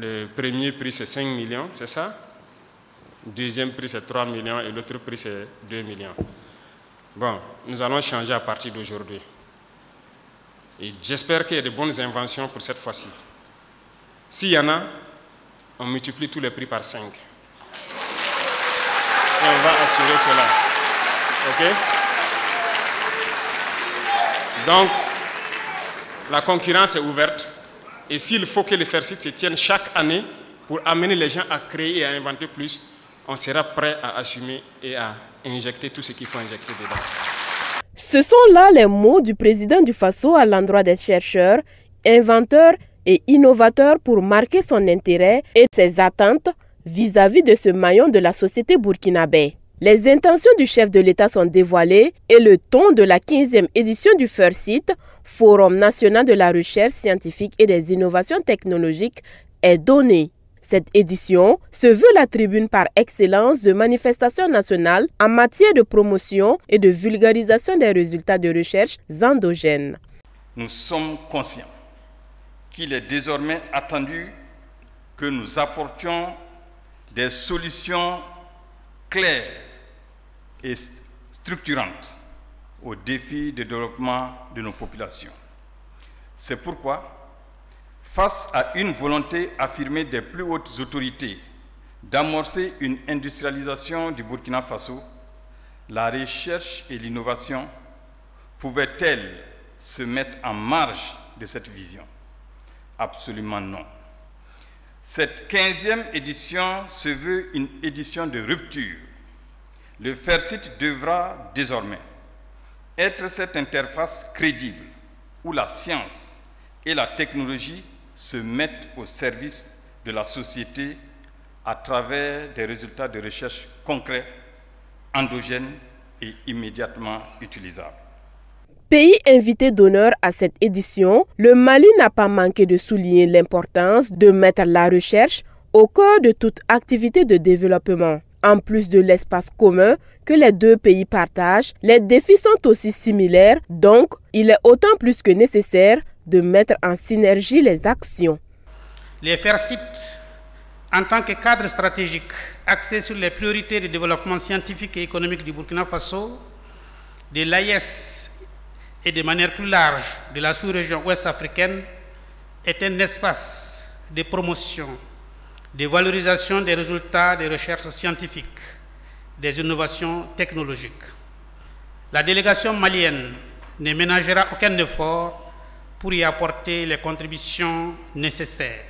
Le premier prix, c'est 5 millions, c'est ça? Le deuxième prix, c'est 3 millions et l'autre prix, c'est 2 millions. Bon, nous allons changer à partir d'aujourd'hui. Et j'espère qu'il y a de bonnes inventions pour cette fois-ci. S'il y en a, on multiplie tous les prix par 5. Et on va assurer cela. OK? Donc, la concurrence est ouverte. Et s'il faut que les FERCIT se tiennent chaque année pour amener les gens à créer et à inventer plus, on sera prêt à assumer et à injecter tout ce qu'il faut injecter dedans. Ce sont là les mots du président du Faso à l'endroit des chercheurs, inventeurs et innovateurs pour marquer son intérêt et ses attentes vis-à-vis de ce maillon de la société burkinabé. Les intentions du chef de l'État sont dévoilées et le ton de la 15e édition du FERCIT, Forum national de la recherche scientifique et des innovations technologiques, est donné. Cette édition se veut la tribune par excellence de manifestations nationales en matière de promotion et de vulgarisation des résultats de recherche endogènes. Nous sommes conscients qu'il est désormais attendu que nous apportions des solutions claires et structurantes aux défis de développement de nos populations. C'est pourquoi, face à une volonté affirmée des plus hautes autorités d'amorcer une industrialisation du Burkina Faso, la recherche et l'innovation pouvaient-elles se mettre en marge de cette vision? Absolument non. Cette 15e édition se veut une édition de rupture. Le FERCIT devra désormais être cette interface crédible où la science et la technologie se mettent au service de la société à travers des résultats de recherche concrets, endogènes et immédiatement utilisables. Pays invité d'honneur à cette édition, le Mali n'a pas manqué de souligner l'importance de mettre la recherche au cœur de toute activité de développement. En plus de l'espace commun que les deux pays partagent, les défis sont aussi similaires, donc il est autant plus que nécessaire de mettre en synergie les actions. Les FERCIT, en tant que cadre stratégique axé sur les priorités de développement scientifique et économique du Burkina Faso, de l'AES et de manière plus large de la sous-région ouest africaine, est un espace de promotion, de valorisation des résultats des recherches scientifiques, des innovations technologiques. La délégation malienne ne ménagera aucun effort pour y apporter les contributions nécessaires.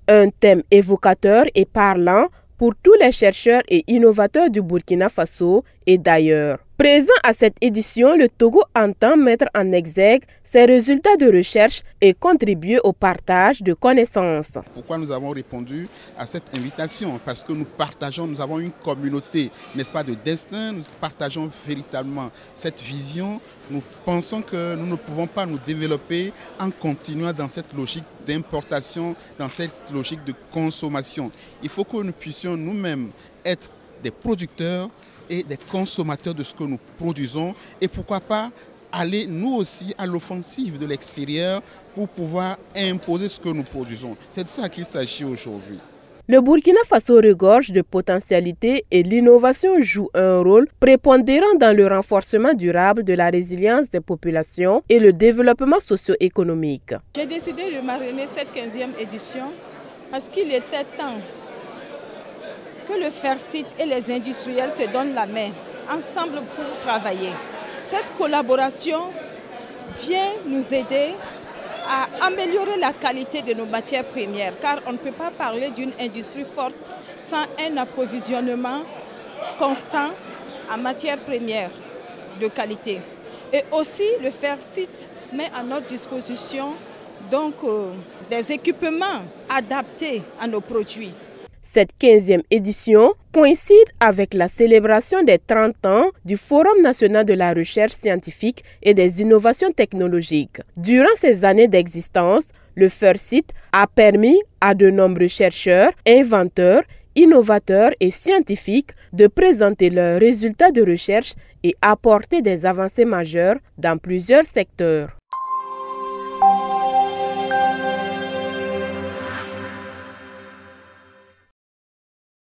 Un thème évocateur et parlant pour tous les chercheurs et innovateurs du Burkina Faso et d'ailleurs. Présent à cette édition, le Togo entend mettre en exergue ses résultats de recherche et contribuer au partage de connaissances. Pourquoi nous avons répondu à cette invitation? Parce que nous partageons, nous avons une communauté, n'est-ce pas, de destin, nous partageons véritablement cette vision. Nous pensons que nous ne pouvons pas nous développer en continuant dans cette logique d'importation, dans cette logique de consommation. Il faut que nous puissions nous-mêmes être des producteurs et des consommateurs de ce que nous produisons et pourquoi pas aller nous aussi à l'offensive de l'extérieur pour pouvoir imposer ce que nous produisons. C'est de ça qu'il s'agit aujourd'hui. Le Burkina Faso regorge de potentialités et l'innovation joue un rôle prépondérant dans le renforcement durable de la résilience des populations et le développement socio-économique. J'ai décidé de marrainer cette 15e édition parce qu'il était temps que le FERCIT et les industriels se donnent la main ensemble pour travailler. Cette collaboration vient nous aider à améliorer la qualité de nos matières premières, car on ne peut pas parler d'une industrie forte sans un approvisionnement constant en matières premières de qualité. Et aussi, le FERCIT met à notre disposition donc, des équipements adaptés à nos produits. Cette 15e édition coïncide avec la célébration des 30 ans du Forum national de la recherche scientifique et des innovations technologiques. Durant ces années d'existence, le FERCIT a permis à de nombreux chercheurs, inventeurs, innovateurs et scientifiques de présenter leurs résultats de recherche et apporter des avancées majeures dans plusieurs secteurs.